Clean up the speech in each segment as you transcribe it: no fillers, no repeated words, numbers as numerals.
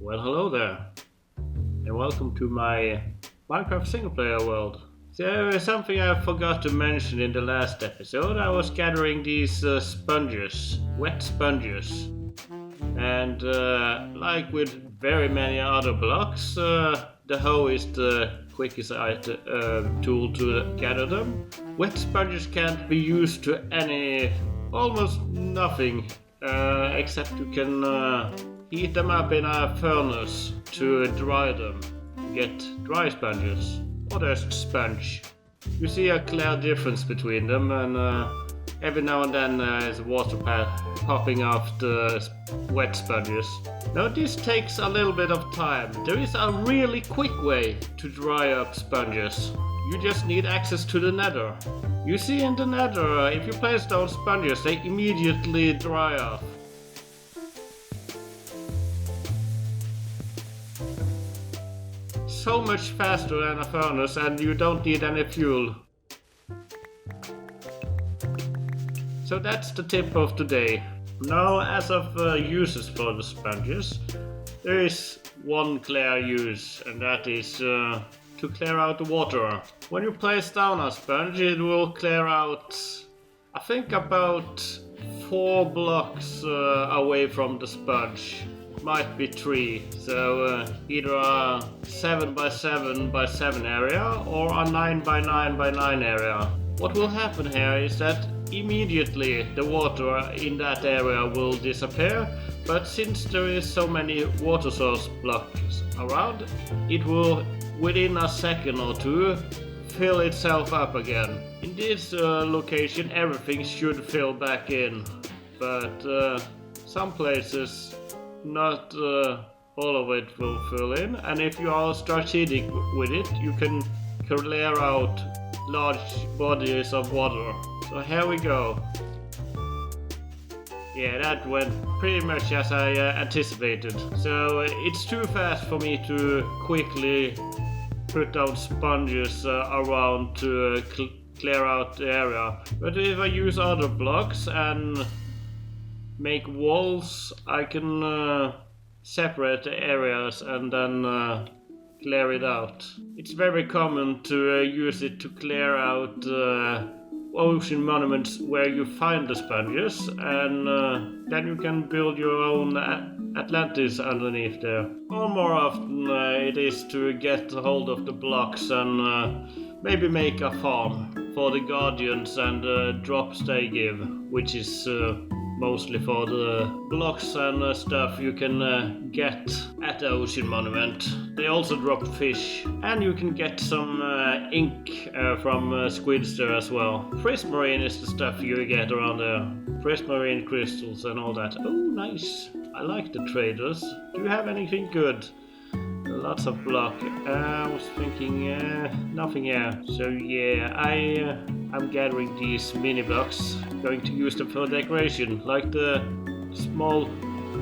Well, hello there, and welcome to my Minecraft single-player world. So, something I forgot to mention in the last episode, I was gathering these sponges, wet sponges, and like with very many other blocks, the hoe is the quickest tool to gather them. Wet sponges can't be used to almost nothing, except you can heat them up in a furnace to dry them. Get dry sponges, or there's sponge. You see a clear difference between them, and every now and then there's water popping off the wet sponges. Now this takes a little bit of time. There is a really quick way to dry up sponges. You just need access to the nether. You see in the nether, if you place down sponges, they immediately dry off. So much faster than a furnace, and you don't need any fuel. So that's the tip of today. Now, as of uses for the sponges, there is one clear use, and that is to clear out the water. When you place down a sponge, it will clear out, I think, about 4 blocks away from the sponge. Might be 3, so either a 7 by 7 by 7 area or a 9 by 9 by 9 area. What will happen here is that immediately the water in that area will disappear, but since there is so many water source blocks around, it will within a second or two fill itself up again. In this location everything should fill back in, but some places not all of it will fill in, and if you are strategic with it, you can clear out large bodies of water. So here we go. Yeah, that went pretty much as I anticipated. So it's too fast for me to quickly put down sponges around to clear out the area. But if I use other blocks and make walls, I can separate the areas and then clear it out. It's very common to use it to clear out ocean monuments where you find the sponges, and then you can build your own Atlantis underneath there. Or more often it is to get hold of the blocks and maybe make a farm for the guardians and drops they give, which is mostly for the blocks and stuff you can get at the ocean monument. They also drop fish, and you can get some ink from squids there as well. Prismarine is the stuff you get around there. Prismarine crystals and all that. Oh, nice. I like the traders. Do you have anything good? Lots of block. I was thinking nothing here. So yeah, I'm gathering these mini blocks. Going to use them for decoration, like the small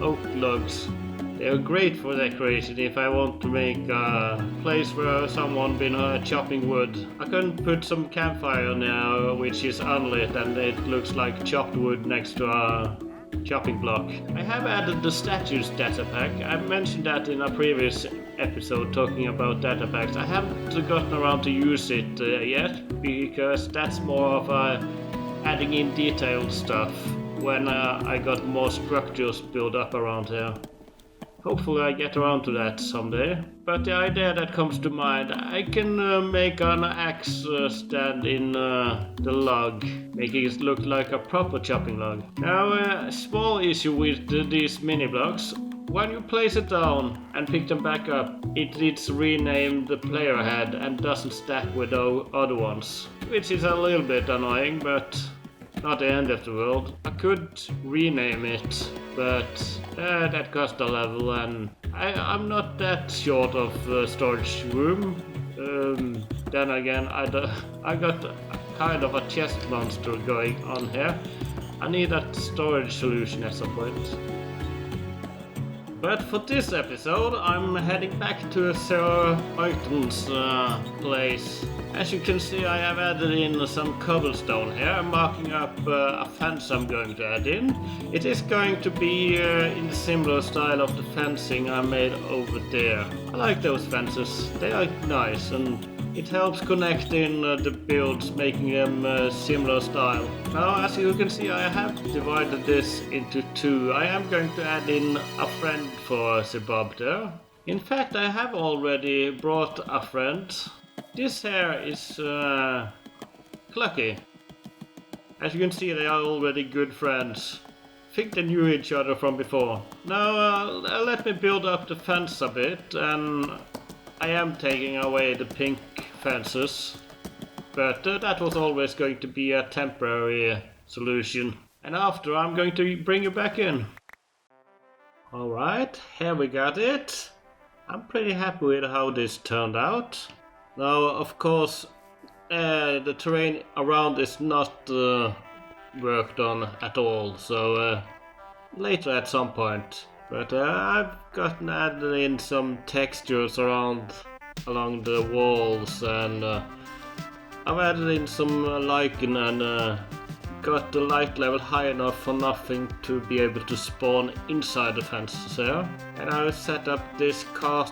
oak logs. They are great for decoration if I want to make a place where someone been chopping wood. I can put some campfire now, which is unlit, and it looks like chopped wood next to a chopping block. I have added the statues data pack. I mentioned that in a previous episode talking about data packs. I haven't gotten around to use it yet, because that's more of adding in detailed stuff when I got more structures built up around here. Hopefully I get around to that someday. But the idea that comes to mind, I can make an axe stand in the log, making it look like a proper chopping log. Now, a small issue with these mini blocks. When you place it down and pick them back up, it's renamed the player head and doesn't stack with the other ones, which is a little bit annoying, but not the end of the world. I could rename it, but that cost a level, and I'm not that short of storage room. Then again, I got kind of a chest monster going on here. I need that storage solution at some point. But for this episode, I'm heading back to Sir Oyton's place. As you can see, I have added in some cobblestone here, marking up a fence I'm going to add in. It is going to be in the similar style of the fencing I made over there. I like those fences, they are nice, and it helps connect in the builds, making them similar style. Now, as you can see, I have divided this into two. I am going to add in a friend for Sir Bob there. In fact, I have already brought a friend. This here is Clucky. As you can see, they are already good friends. I think they knew each other from before. Now, let me build up the fence a bit, and I am taking away the pink fences, but that was always going to be a temporary solution. And after, I'm going to bring you back in. Alright, here we got it. I'm pretty happy with how this turned out. Now, of course, the terrain around is not worked on at all, so later at some point. But I've gotten added in some textures along the walls, and I've added in some lichen and got the light level high enough for nothing to be able to spawn inside the fences here. And I set up this cart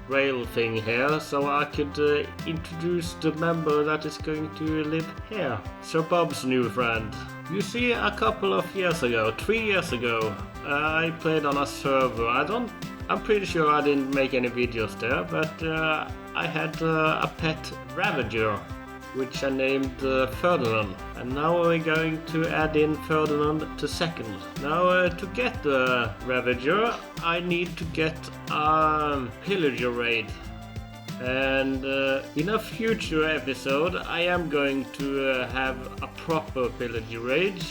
rail thing here so I could introduce the member that is going to live here, Sir Bob's new friend. You see, a couple of years ago, 3 years ago, I played on a server. I'm pretty sure I didn't make any videos there, but I had a pet Ravager, which I named Ferdinand. And now we're going to add in Ferdinand to second. Now to get the Ravager, I need to get a pillager raid. And in a future episode, I am going to have a proper pillager raid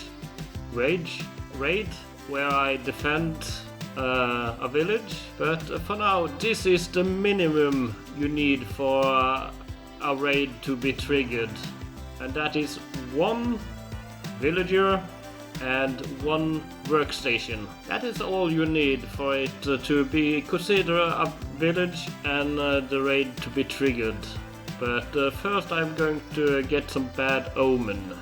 where I defend a village. But for now, this is the minimum you need for a raid to be triggered, and that is 1 villager and 1 workstation. That is all you need for it to be considered a village and the raid to be triggered. But first I'm going to get some bad omen.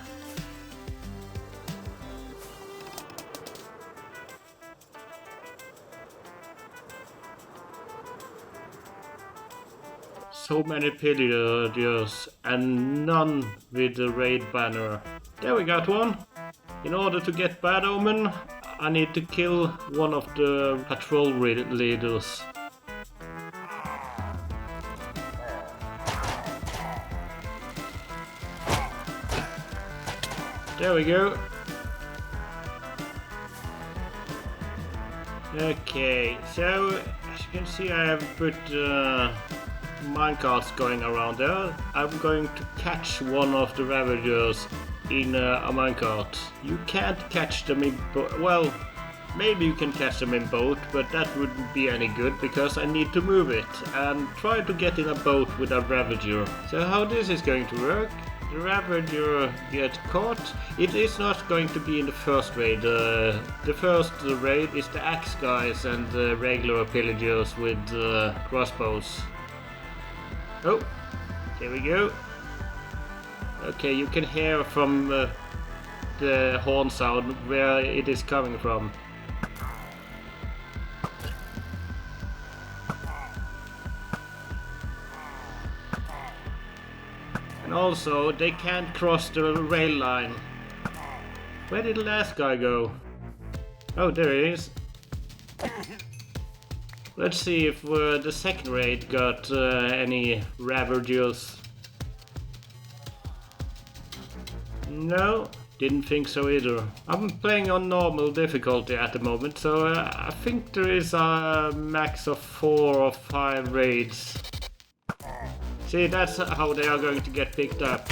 So many pillagers and none with the raid banner. There we got one. In order to get bad omen, I need to kill one of the patrol leaders. There we go. Okay, so as you can see, I have put minecarts going around there. I'm going to catch one of the Ravagers in a minecart. You can't catch them in well, maybe you can catch them in boat, but that wouldn't be any good because I need to move it and try to get in a boat with a Ravager. So how this is going to work? The Ravager gets caught. It is not going to be in the first raid. The first raid is the axe guys and the regular pillagers with crossbows. Oh, there we go. Okay, you can hear from the horn sound where it is coming from. And also, they can't cross the rail line. Where did the last guy go? Oh, there he is. Let's see if the second raid got any Ravagers. No, didn't think so either. I'm playing on normal difficulty at the moment, so I think there is a max of 4 or 5 raids. See, that's how they are going to get picked up.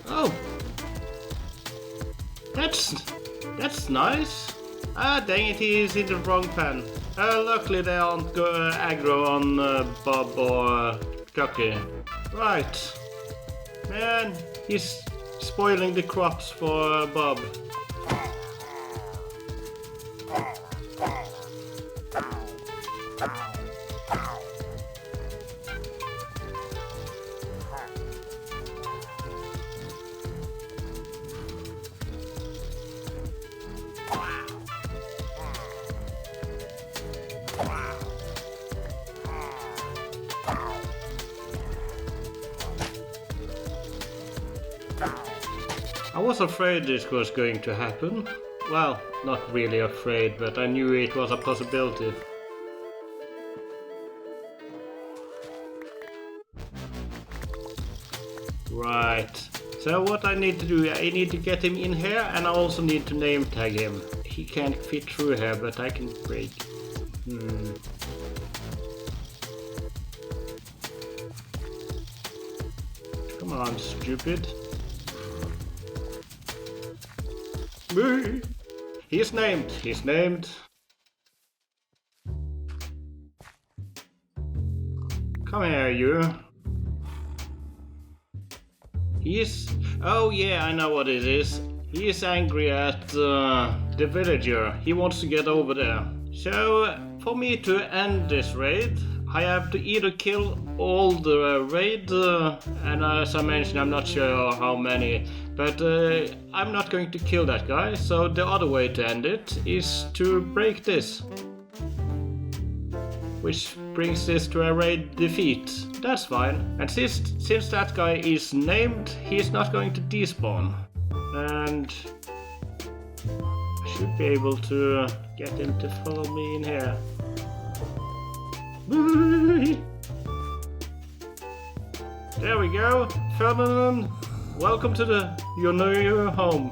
Oh! That's nice. Ah, dang it, he's in the wrong pen. Luckily they aren't aggro on Bob or Ducky. Right. Man, he's spoiling the crops for Bob. I was afraid this was going to happen. Well, not really afraid, but I knew it was a possibility. Right. So what I need to do, I need to get him in here, and I also need to name tag him. He can't fit through here, but I can break. Come on, stupid. He's named. Come here, you. Oh yeah, I know what it is. He is angry at the villager. He wants to get over there. So, for me to end this raid, I have to either kill all the raid, and as I mentioned, I'm not sure how many, but I'm not going to kill that guy, so the other way to end it is to break this. Which brings this to a raid defeat. That's fine. And since that guy is named, he's not going to despawn. And I should be able to get him to follow me in here. There we go, Ferdinand. Welcome to your new home.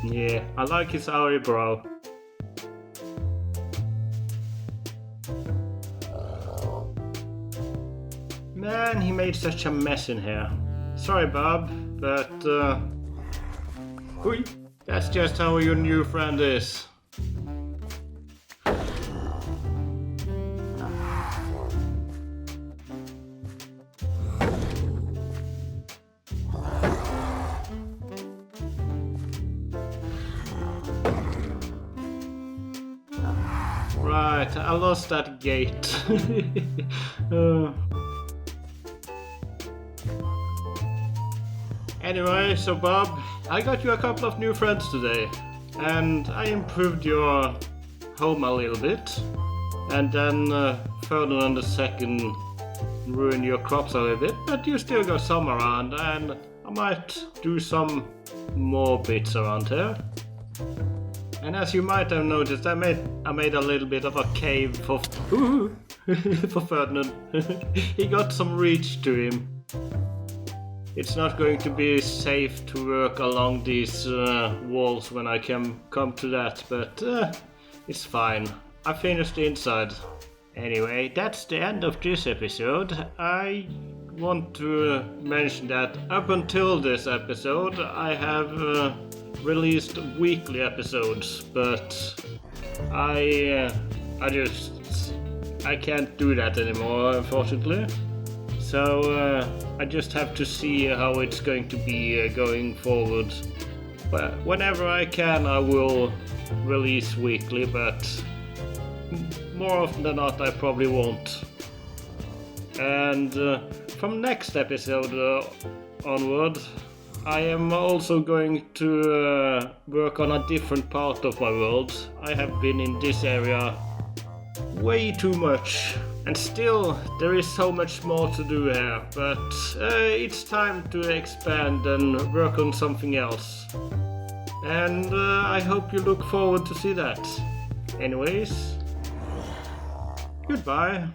Yeah, I like his eyebrow. Man, he made such a mess in here. Sorry, Bob, but that's just how your new friend is. Right, I lost that gate. Anyway, so Bob, I got you a couple of new friends today, and I improved your home a little bit, and then Ferdinand II ruined your crops a little bit, but you still got some around, and I might do some more bits around here. And as you might have noticed, I made a little bit of a cave for for Ferdinand. He got some reach to him. It's not going to be safe to work along these walls when I come to that, but it's fine. I finished the inside. Anyway, that's the end of this episode. I want to mention that up until this episode, I have released weekly episodes, but I can't do that anymore, unfortunately. So I just have to see how it's going to be going forward. But whenever I can, I will release weekly, but more often than not, I probably won't. And from next episode onward, I am also going to work on a different part of my world. I have been in this area way too much. And still, there is so much more to do here, but it's time to expand and work on something else. And I hope you look forward to see that. Anyways, goodbye.